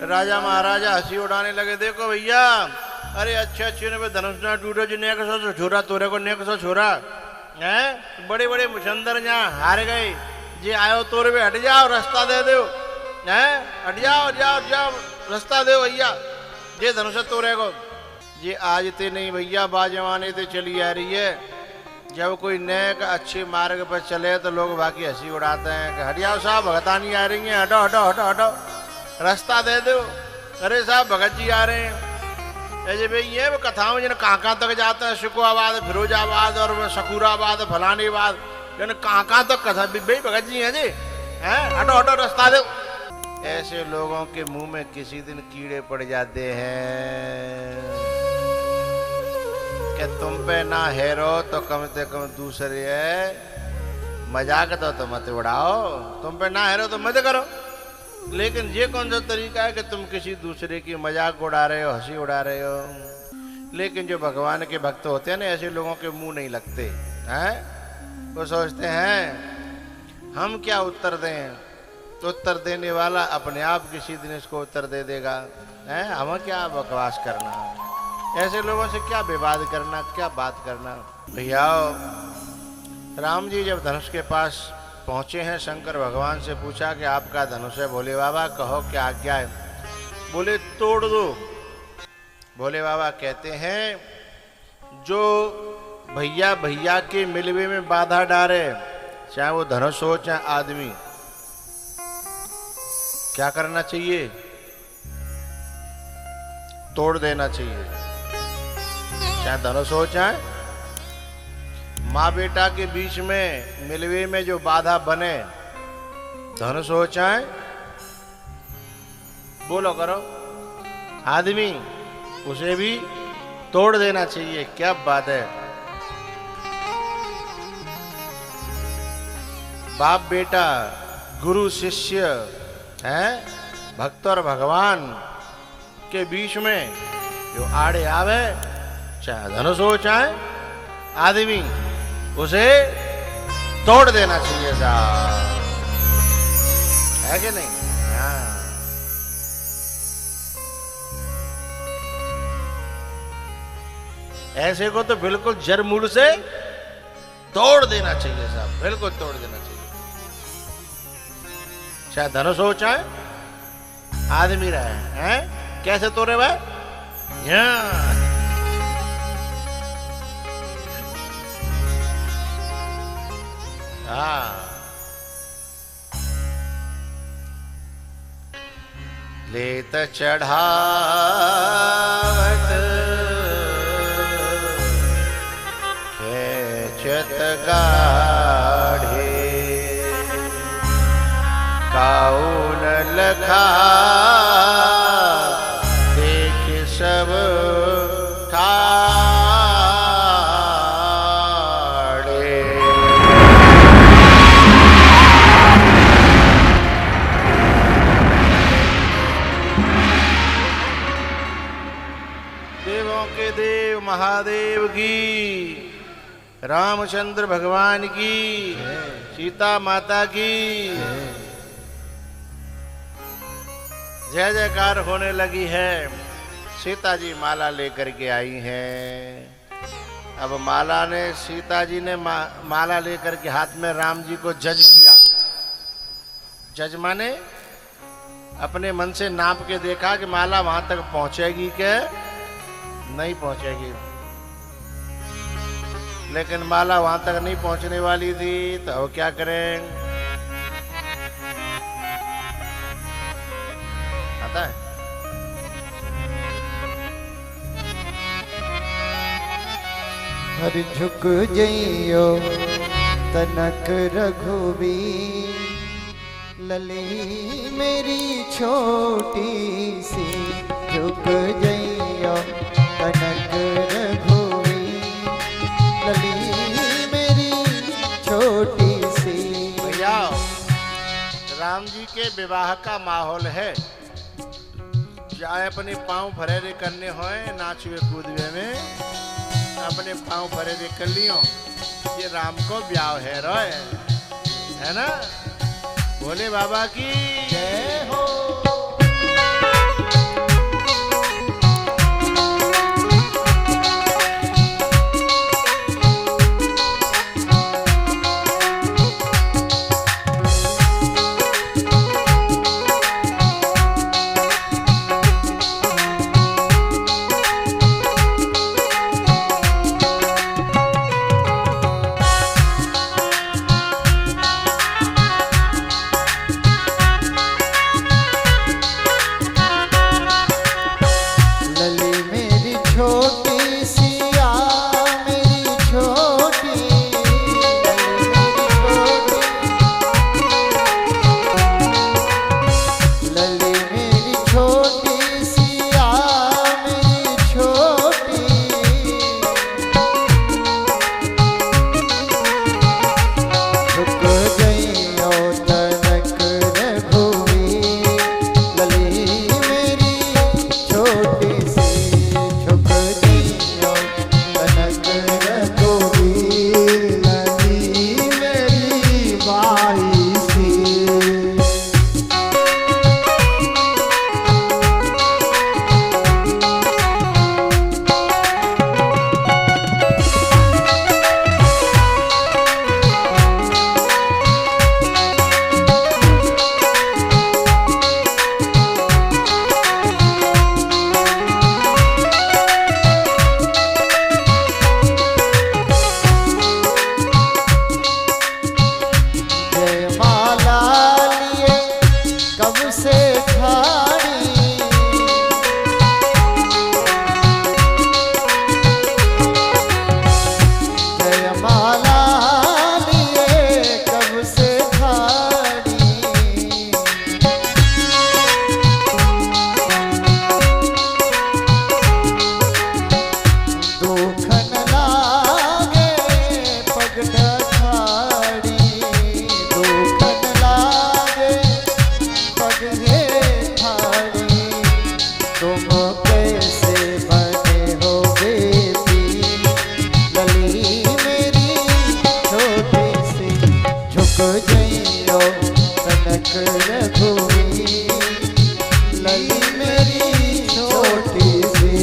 राजा महाराजा हंसी उड़ाने लगे। देखो भैया, अरे अच्छे अच्छे ने धनुष ना टूटो जी, नेक सो छोरा तोरे को नेक सो छोरा है। बड़े बड़े मुचंदर जहाँ हार गए, जे आयो तोरे पे हट जाओ, रास्ता दे दो है, हट जाओ जाओ जाओ, रास्ता दो भैया, जे धनुष तोरे को। ये आज ते नहीं भैया, बाजवाने ते चली आ रही है। जब कोई नेक अच्छे मार्ग पर चले तो लोग बाकी हंसी उड़ाते हैं कि हट जाओ साहब, भगतानी आ रही है, हटो हटो हटो हटो, रास्ता दे दो। अरे साहब भगत जी आ रहे हैं। ऐसे भाई ये कथाओं जिन्हें कहाँ तक जाते हैं, शुकुआबाद, फिरोजाबाद और सकूराबाद, फलानीबाद, कहाँ तक कथा भाई भगत जी हैं जी, हैं हटो हटो रास्ता दो। ऐसे लोगों के मुंह में किसी दिन कीड़े पड़ जाते हैं कि तुम पे ना हेरो तो कम से कम दूसरे है, मजाक तो मत उड़ाओ, तुम पे ना हेरो तो मत करो। लेकिन ये कौन सा तरीका है कि तुम किसी दूसरे की मजाक उड़ा रहे हो, हंसी उड़ा रहे हो। लेकिन जो भगवान के भक्त होते हैं ना, ऐसे लोगों के मुंह नहीं लगते हैं। वो सोचते हैं हम क्या उत्तर दें, तो उत्तर देने वाला अपने आप किसी दिन इसको उत्तर दे देगा, हैं हम क्या बकवास करना, ऐसे लोगों से क्या विवाद करना, क्या बात करना। भैया राम जी जब धनुष के पास पहुंचे हैं, शंकर भगवान से पूछा कि आपका धनुष है। बोले बाबा कहो क्या आज्ञा है। बोले तोड़ दो। भोले बाबा कहते हैं जो भैया भैया के मिलवे में बाधा डाले, चाहे वो धनुष हो चाहे आदमी, क्या करना चाहिए, तोड़ देना चाहिए। चाहे धनुष हो चाहे माँ बेटा के बीच में मिलवे में जो बाधा बने, धनुष हो चाहे बोलो करो आदमी, उसे भी तोड़ देना चाहिए। क्या बात है। बाप बेटा, गुरु शिष्य हैं, भक्त और भगवान के बीच में जो आड़े आवे, चाहे धनुष हो चाहे आदमी, उसे तोड़ देना चाहिए साहब, है कि नहीं। हाँ। ऐसे को तो बिल्कुल जड़ मूल से तोड़ देना चाहिए साहब, बिल्कुल तोड़ देना चाहिए। चाहे धनुष हो चाहे आदमी रहे, हैं कैसे तोड़े भाई। यहाँ लेत चढ़ावत खेचत गाढ़े, काउन लखा देख सब महादेव की, रामचंद्र भगवान की, सीता माता की जय जयकार होने लगी है। सीता जी माला लेकर के आई हैं। अब माला ने, सीता जी ने माला लेकर के हाथ में राम जी को जज किया। जज माने अपने मन से नाप के देखा कि माला वहां तक पहुंचेगी क्या, नहीं पहुंचेगी। लेकिन माला वहां तक नहीं पहुंचने वाली थी, तो अब क्या करें। आता है हर झुक जइयो तनक रघुवीर, लली मेरी छोटी सी, झुक जइयो तनक रघुवीर, लली मेरी छोटी सी। भैया राम जी के विवाह का माहौल है। चाहे अपने पांव भरे करने होए, नाचवे कूदवे में अपने पांव भरे कर लियो, ये राम को ब्याह है रोए, है ना। भोले बाबा की जय हो। छोटी सिया मेरी छोटी, झुक गइयो तनक रघुवीर, लली मेरी छोटी सी, झुक गइयो तनक रघुवीर, लली मेरी बाई सी। जयमाला लिए कब से ठाड़ी, जयमाला लिए कब से ठाड़ी, दुखन लागे पग ठाड़ी, दुखन लागे पग ठाड़ी, तुम कैसे बने हो बेटी, लली मेरी छोटी सी, झुक जइयो तनक रघुवीर, लली मेरी छोटी सी।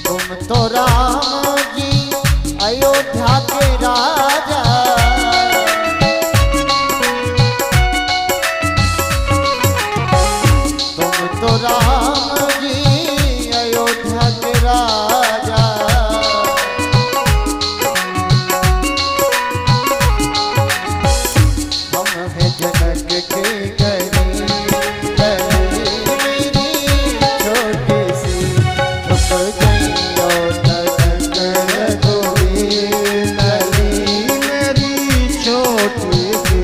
तुम तो राम जी अयोध्या के राजा, तुम तो राम जी अयोध्या के राजा, हम हैं जनक के गरीब, लली मेरी छोटी सी, झुक गइयो तनक रघुवीर, लली मेरी छोटी सी,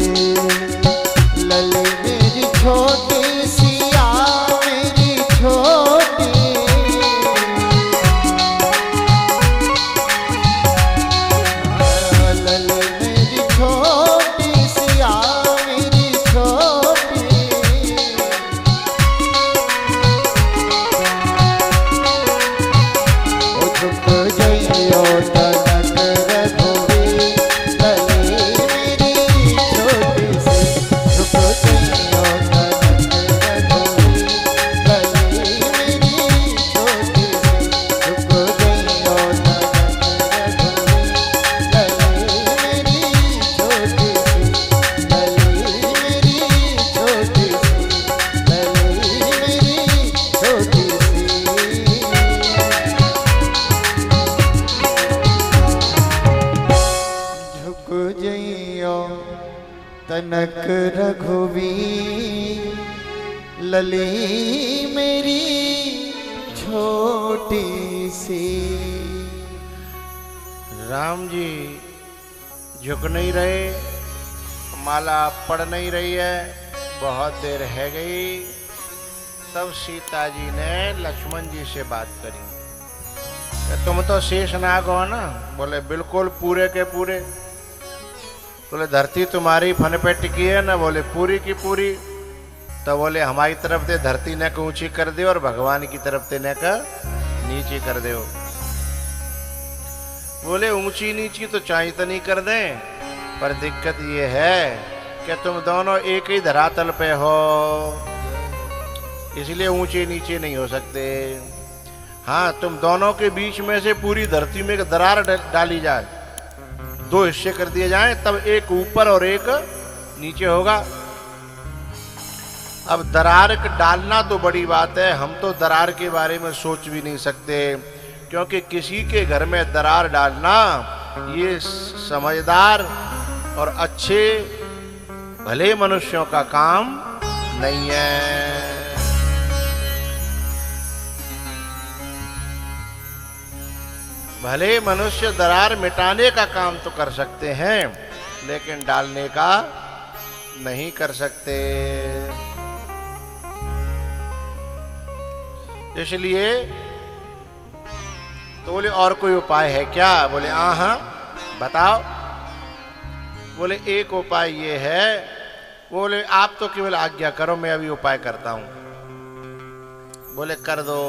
लली मेरी छोटी सिया मेरी छोटी, लली मेरी छोटी सिया मेरी छोटी, ओ झुक जइयो तनक रघुवीर, लली मेरी छोटी सी, झुक जइयो तनक रघुवीर, लली मेरी छोटी सी, झुक जइयो तनक रघुवीर, लली मेरी छोटी सी, लली मेरी छोटी सी, लली मेरी छोटी सी। झुक जइयो तनक रघुवीर, लली मेरी छोटी सी। राम जी झुक नहीं रहे, माला पड़ नहीं रही है, बहुत देर है गई। तब सीता जी ने लक्ष्मण जी से बात करी कि तुम तो शेषनाग हो ना। बोले बिल्कुल पूरे के पूरे। बोले धरती तुम्हारी फन पे टिकी है ना। बोले पूरी की पूरी। तो बोले हमारी तरफ से धरती ने को ऊंची कर दे और भगवान की तरफ से ने का नीची कर दे। बोले ऊंची नीची तो चाहे तो नहीं कर दें, पर दिक्कत ये है कि तुम दोनों एक ही धरातल पे हो, इसलिए ऊंचे नीचे नहीं हो सकते। हाँ, तुम दोनों के बीच में से पूरी धरती में एक दरार डाली जाए, दो हिस्से कर दिए जाएं, तब एक ऊपर और एक नीचे होगा। अब दरार डालना तो बड़ी बात है, हम तो दरार के बारे में सोच भी नहीं सकते, क्योंकि किसी के घर में दरार डालना ये समझदार और अच्छे भले मनुष्यों का काम नहीं है। भले मनुष्य दरार मिटाने का काम तो कर सकते हैं, लेकिन डालने का नहीं कर सकते। इसलिए तो बोले और कोई उपाय है क्या? बोले हाँ बताओ। बोले एक उपाय ये है। बोले आप तो केवल आज्ञा करो, मैं अभी उपाय करता हूं। बोले कर दो।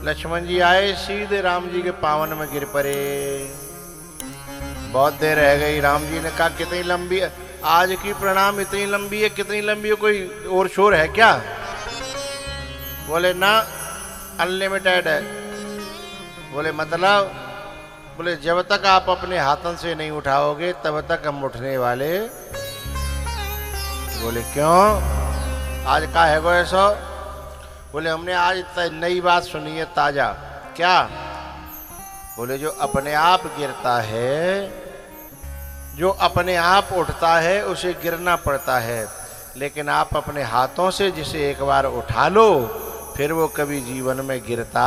लक्ष्मण जी आए, सीधे राम जी के पावन में गिर पड़े। बहुत देर रह गई। राम जी ने कहा कितनी लंबी है आज की प्रणाम, इतनी लंबी है, कितनी लंबी है, कोई और शोर है क्या? बोले ना, अनलिमिटेड है। बोले मतलब? बोले जब तक आप अपने हाथों से नहीं उठाओगे तब तक हम उठने वाले। बोले क्यों, आज का है गो ऐसा? बोले हमने आज नई बात सुनी है, ताजा। क्या? बोले जो अपने आप गिरता है, जो अपने आप उठता है उसे गिरना पड़ता है, लेकिन आप अपने हाथों से जिसे एक बार उठा लो फिर वो कभी जीवन में गिरता।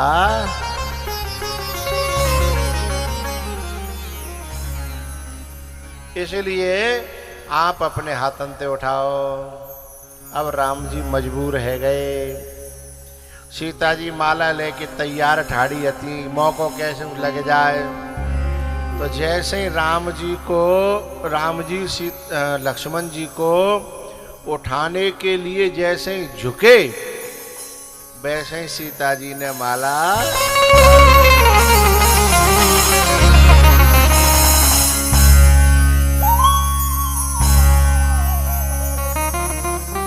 इसलिए आप अपने हाथों से उठाओ। अब राम जी मजबूर है गए। सीता जी माला लेके तैयार ठाड़ी हती, मौको कैसे लग जाए। तो जैसे ही राम जी लक्ष्मण जी को उठाने के लिए जैसे ही झुके, वैसे ही सीता जी ने माला